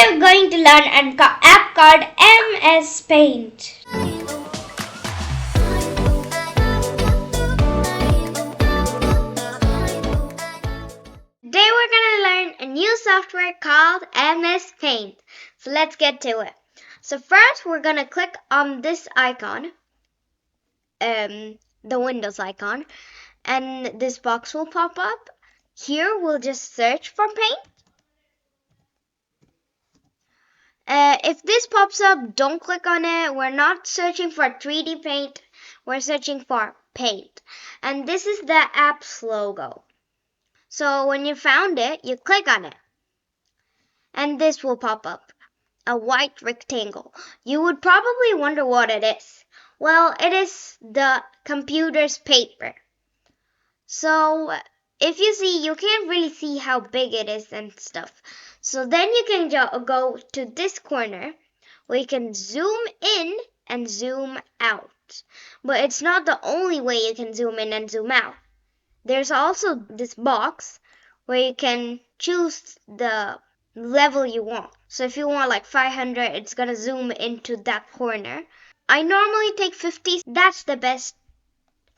are going to learn an app called MS Paint. Today we're going to learn a new software called MS Paint. So let's get to it. So first we're going to click on this icon, the Windows icon, and this box will pop up. Here we'll just search for Paint. If this pops up, don't click on it. We're not searching for 3D Paint. We're searching for Paint. And this is the app's logo. So when you found it, you click on it. And this will pop up. A white rectangle. You would probably wonder what it is. Well, it is the computer's paper. So if you see, you can't really see how big it is and stuff. So then you can go to this corner where you can zoom in and zoom out. But it's not the only way you can zoom in and zoom out. There's also this box where you can choose the level you want. So if you want like 500, it's gonna zoom into that corner. I normally take 50. That's the best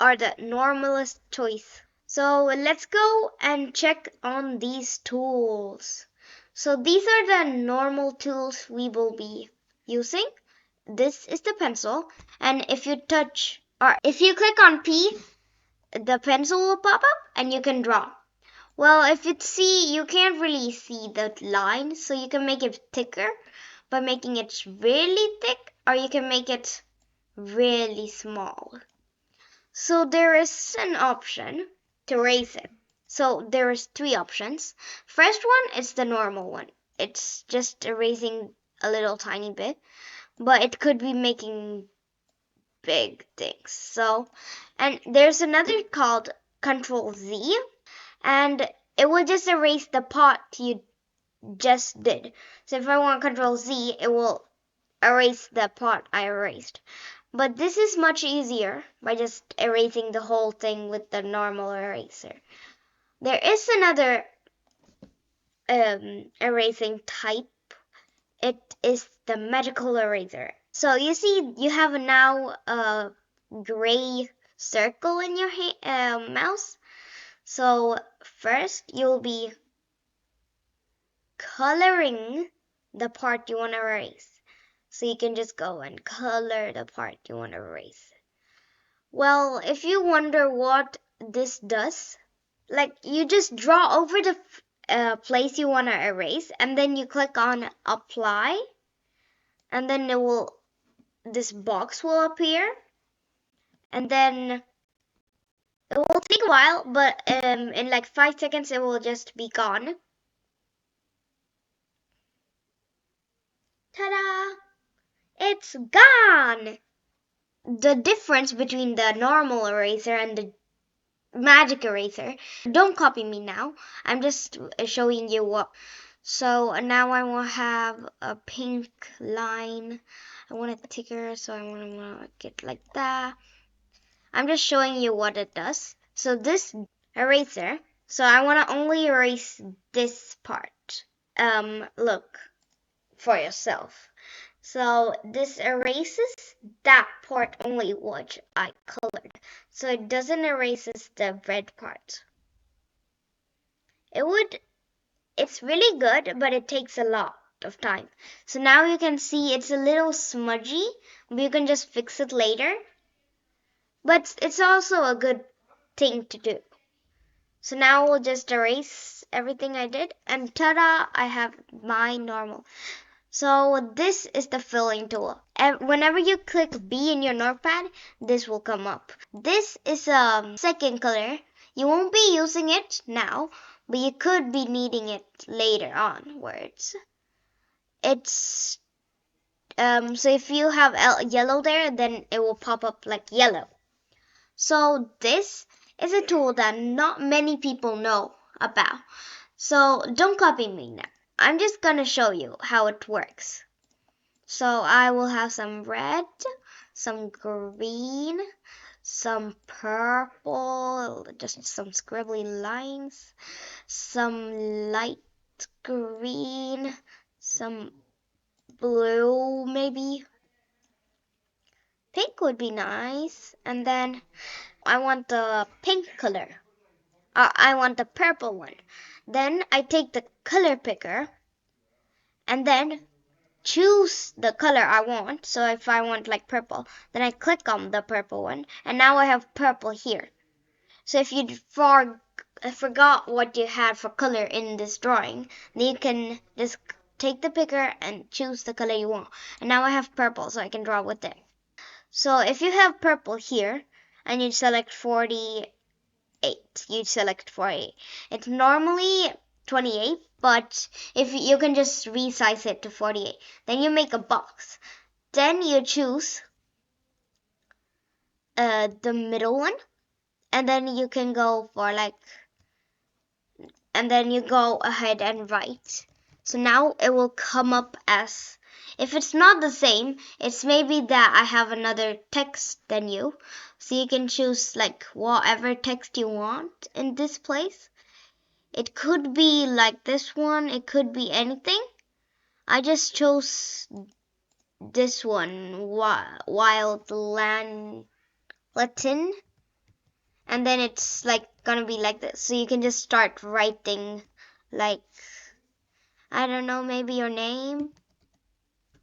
or the normalest choice. So let's go and check on these tools. So these are the normal tools we will be using. This is the pencil, and if you touch or if you click on P, the pencil will pop up and you can draw. Well, if you see, you can't really see the line, so you can make it thicker by making it really thick, or you can make it really small. So there is an option to erase it. So there is 3 options. First one is the normal one. It's just erasing a little tiny bit, but it could be making big things. So, and there's another called Control Z, and it will just erase the part you just did. So if I want Control Z, it will erase the part I erased. But this is much easier by just erasing the whole thing with the normal eraser. There is another erasing type. It is the magical eraser. So you see, you have now a gray circle in your mouse. So first, you'll be coloring the part you want to erase. So you can just go and color the part you want to erase. Well, if you wonder what this does, like you just draw over the place you want to erase, and then you click on apply, and then this box will appear, and then it will take a while, but in like 5 seconds it will just be gone. Ta-da! It's gone! The difference between the normal eraser and the magic eraser. Don't copy me now. I'm just showing you what. So now I will have a pink line. I want it thicker, so I want to make it like that. I'm just showing you what it does. So this eraser, so I want to only erase this part. Look for yourself. So this erases that part only which I colored. So it doesn't erase the red part. It's really good, but it takes a lot of time. So now you can see it's a little smudgy, but you can just fix it later. But it's also a good thing to do. So now we'll just erase everything I did, and ta-da, I have my normal. So this is the filling tool. Whenever you click B in your notepad, this will come up. This is a second color. You won't be using it now, but you could be needing it later onwards. It's so if you have yellow there, then it will pop up like yellow. So this is a tool that not many people know about. So don't copy me now. I'm just gonna show you how it works. So I will have some red, some green, some purple, just some scribbly lines, some light green, some blue maybe. Pink would be nice. And then I want the pink color. I want the purple one. Then I take the color picker and then choose the color I want. So if I want like purple, then I click on the purple one, and now I have purple here. So if you forgot what you had for color in this drawing, then you can just take the picker and choose the color you want. And now I have purple, so I can draw with it. So if you have purple here, and you select 48, you select 48. It's normally 28, but if you can just resize it to 48, then you make a box. Then you choose the middle one, and then you can go for like, and then you go ahead and write. So now it will come up as, if it's not the same, it's maybe that I have another text than you. So you can choose like whatever text you want in this place. It could be like this one, it could be anything. I just chose this one, Wild Latin. And then it's like gonna be like this. So you can just start writing like, I don't know, maybe your name.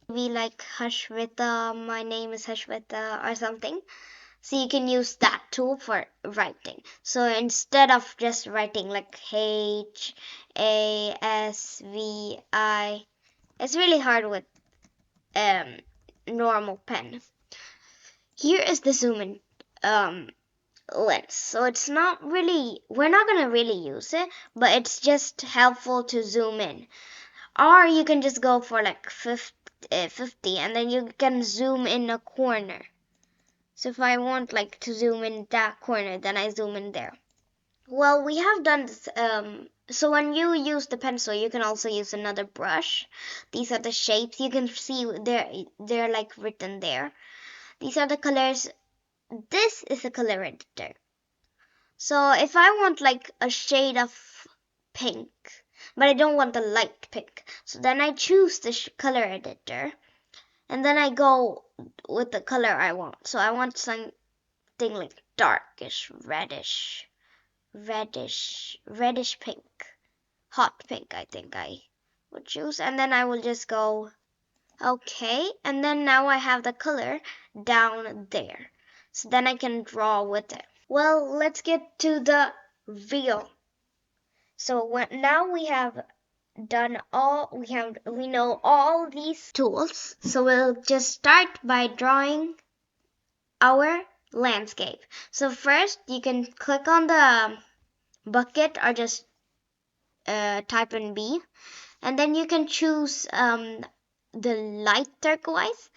Maybe like Hashvita, my name is Hashvita or something. So you can use that tool for writing. So instead of just writing like HASVI, it's really hard with normal pen. Here is the zoom in lens. So it's not really, we're not gonna really use it, but it's just helpful to zoom in. Or you can just go for like 50 and then you can zoom in a corner. So if I want like to zoom in that corner, then I zoom in there. Well, we have done this. So when you use the pencil, you can also use another brush. These are the shapes. You can see they're like written there. These are the colors. This is the color editor. So if I want like a shade of pink, but I don't want the light pink, so then I choose the color editor, and then I go with the color I want. So I want something like darkish, reddish pink, hot pink, I think I would choose. And then I will just go okay, and then now I have the color down there, so then I can draw with it. Well, let's get to the real. So now we have done all, we know all these tools. So we'll just start by drawing our landscape. So first you can click on the bucket or just type in B, and then you can choose the light turquoise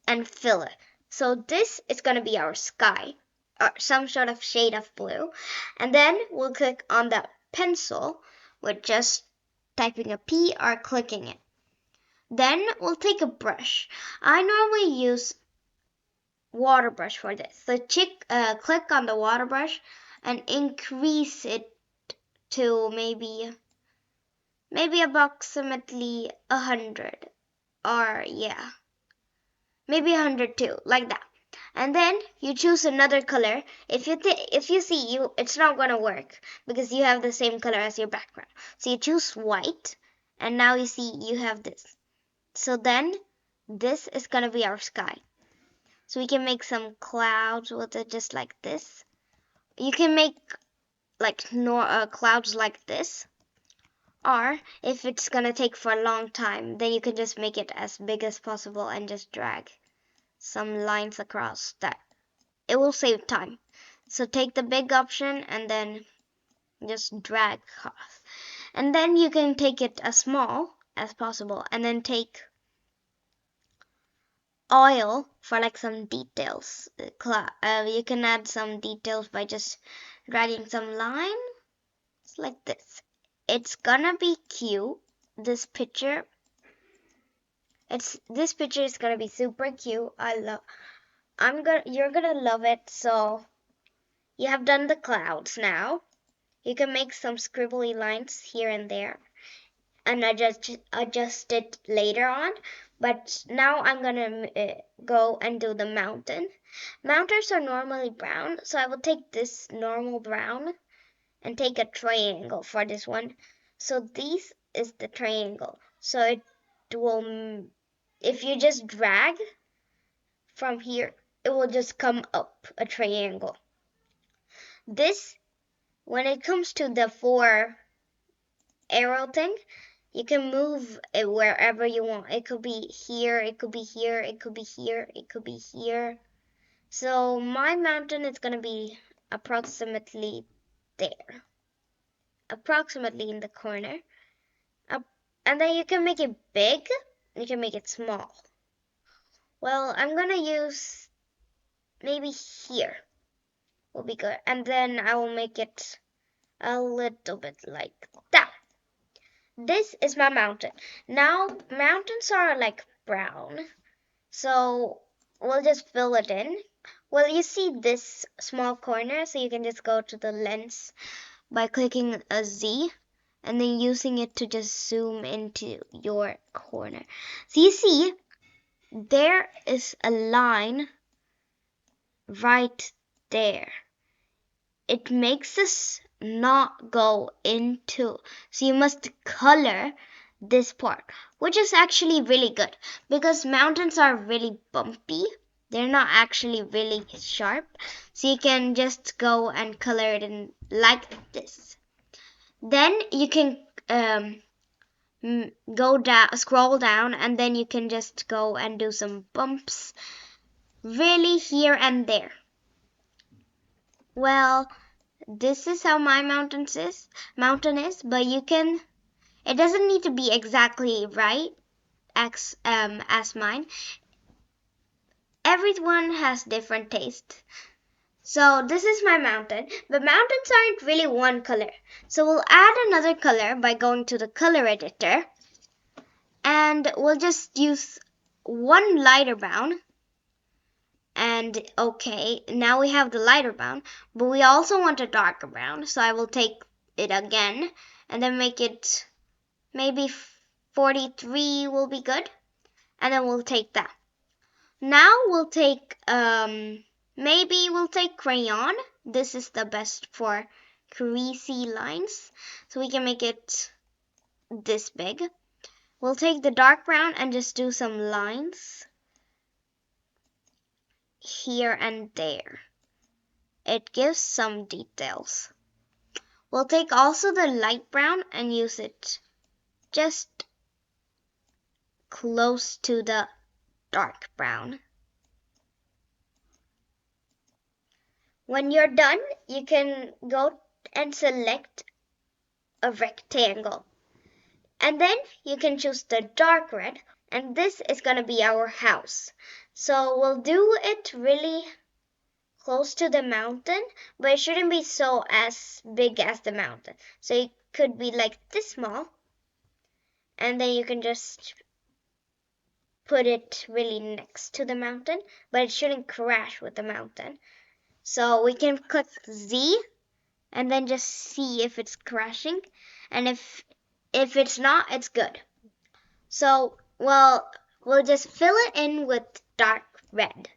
and fill it. So this is going to be our sky or some sort of shade of blue. And then we'll click on the pencil with just typing a P or clicking it. Then we'll take a brush. I normally use water brush for this. So click on the water brush and increase it to maybe approximately 100, or yeah, maybe 100 too, like that. And then you choose another color. If you see it's not gonna work because you have the same color as your background. So you choose white, and now you see you have this. So then this is gonna be our sky. So we can make some clouds with it just like this. You can make like clouds like this. Or if it's gonna take for a long time, then you can just make it as big as possible and just drag some lines across that. It will save time. So take the big option and then just drag across. And then you can take it as small as possible and then take oil for like some details. You can add some details by just dragging some lines like this. It's gonna be cute. This picture is gonna be super cute. You're gonna love it. So you have done the clouds now. You can make some scribbly lines here and there. and adjust it later on. But now I'm gonna go and do the mountain. Mountains are normally brown, so I will take this normal brown and take a triangle for this one. So this is the triangle. So it will, if you just drag from here, it will just come up a triangle. This, when it comes to the 4 arrow thing, you can move it wherever you want. It could be here, it could be here, it could be here, it could be here. So my mountain is gonna be approximately there, approximately in the corner. And then you can make it big, you can make it small. Well, I'm gonna use maybe here will be good. And then I will make it a little bit like that. This is my mountain. Now, mountains are like brown, so we'll just fill it in. Well, you see this small corner, so you can just go to the lens by clicking a Z and then using it to just zoom into your corner. So you see, there is a line right there. It makes us not go into, so you must color this part, which is actually really good because mountains are really bumpy. They're not actually really sharp, so you can just go and color it in like this. Then you can go down, scroll down, and then you can just go and do some bumps really here and there. Well, this is how my mountain is, but you can, it doesn't need to be exactly right as mine. Everyone has different taste. So this is my mountain, but mountains aren't really one color. So we'll add another color by going to the color editor, and we'll just use one lighter brown. And okay, now we have the lighter brown, but we also want a darker brown, so I will take it again and then make it maybe 43 will be good, and then we'll take that. Now we'll take maybe we'll take crayon. This is the best for creasy lines, so we can make it this big. We'll take the dark brown and just do some lines here and there. It gives some details. We'll take also the light brown and use it just close to the dark brown. When you're done, you can go and select a rectangle. And then you can choose the dark red, and this is going to be our house. So we'll do it really close to the mountain, but it shouldn't be so as big as the mountain. So it could be like this small, and then you can just put it really next to the mountain, but it shouldn't crash with the mountain. So we can click Z and then just see if it's crashing, and if it's not, it's good. So, well, we'll just fill it in with dark red.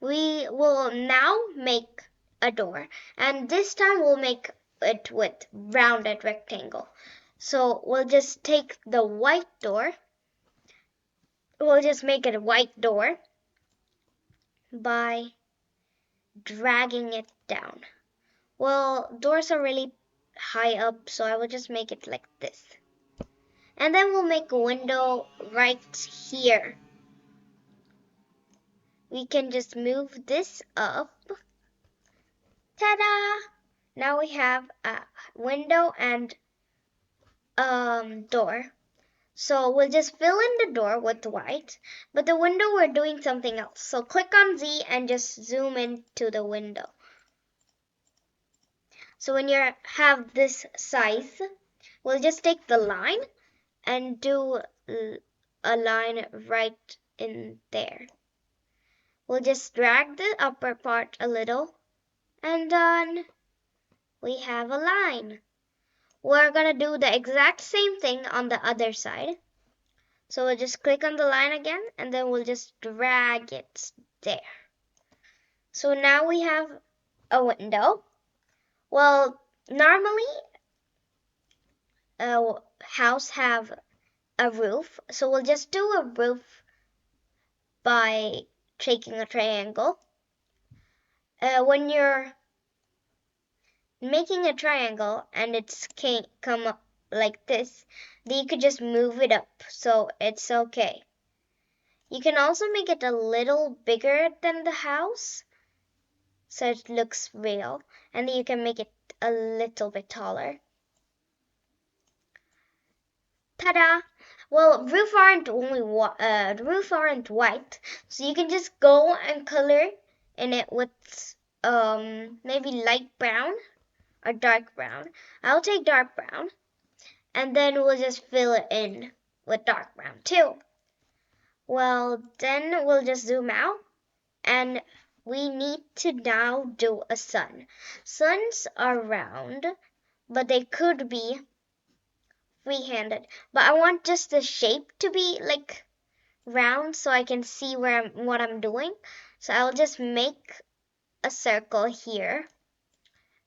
We will now make a door, and this time we'll make it with rounded rectangle. So we'll just take the white door. We'll just make it a white door by dragging it down. Well, doors are really high up, so I will just make it like this. And then we'll make a window right here. We can just move this up. Ta-da! Now we have a window and door. So we'll just fill in the door with white, but the window we're doing something else. So click on Z and just zoom into the window. So when you have this size, we'll just take the line and do a line right in there. We'll just drag the upper part a little, and done. We have a line. we're gonna do the exact same thing on the other side. So we'll just click on the line again, and then we'll just drag it there. So now we have a window. Well, normally a house have a roof, so we'll just do a roof by taking a triangle. When you're making a triangle and it's can't come up like this, then you could just move it up, so it's okay. You can also make it a little bigger than the house, so it looks real, and then you can make it a little bit taller. Ta-da! Well, roof aren't white, so you can just go and color in it with maybe light brown or dark brown. I'll take dark brown, and then we'll just fill it in with dark brown too. Well, then we'll just zoom out, and we need to now do a sun. Suns are round, but they could be free-handed. But I want just the shape to be like round so I can see what I'm doing. So I'll just make a circle here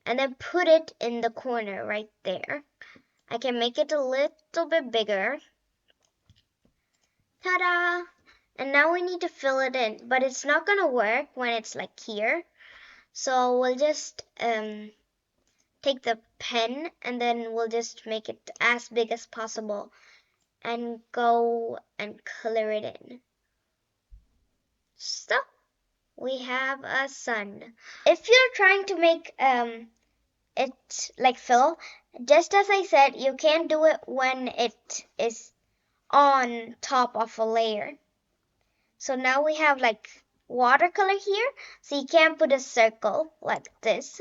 and then put it in the corner right there. I can make it a little bit bigger. Ta-da! And now we need to fill it in, but it's not gonna work when it's like here. So we'll just take the pen, and then we'll just make it as big as possible and go and color it in. So we have a sun. If you're trying to make it like fill, just as I said, you can't do it when it is on top of a layer. So now we have like watercolor here, so you can't put a circle like this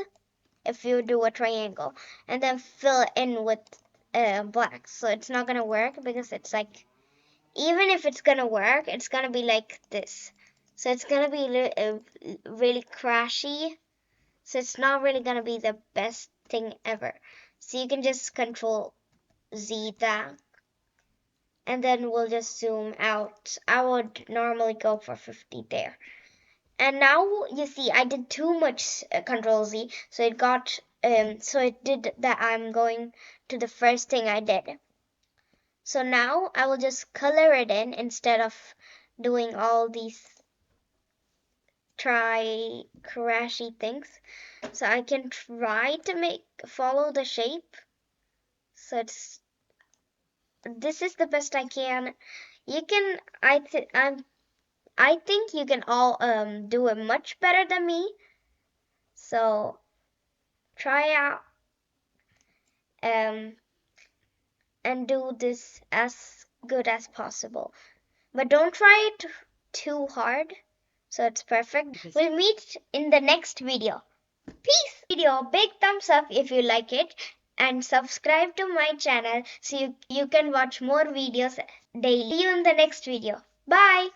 if you do a triangle and then fill it in with black. So it's not gonna work because it's like, even if it's gonna work, it's gonna be like this. So it's gonna be really crashy. So it's not really gonna be the best thing ever. So you can just Control Z that, and then we'll just zoom out. I would normally go for 50 there. And now you see I did too much Control Z, so it got so it did that. I'm going to the first thing I did. So now I will just color it in instead of doing all these crashy things. So I can try to follow the shape. So this is the best I can. You can I think you can all do it much better than me. So try out and do this as good as possible. But don't try it too hard, so it's perfect. We'll meet in the next video. Peace! Video, big thumbs up if you like it, and subscribe to my channel so you can watch more videos daily. See you in the next video. Bye!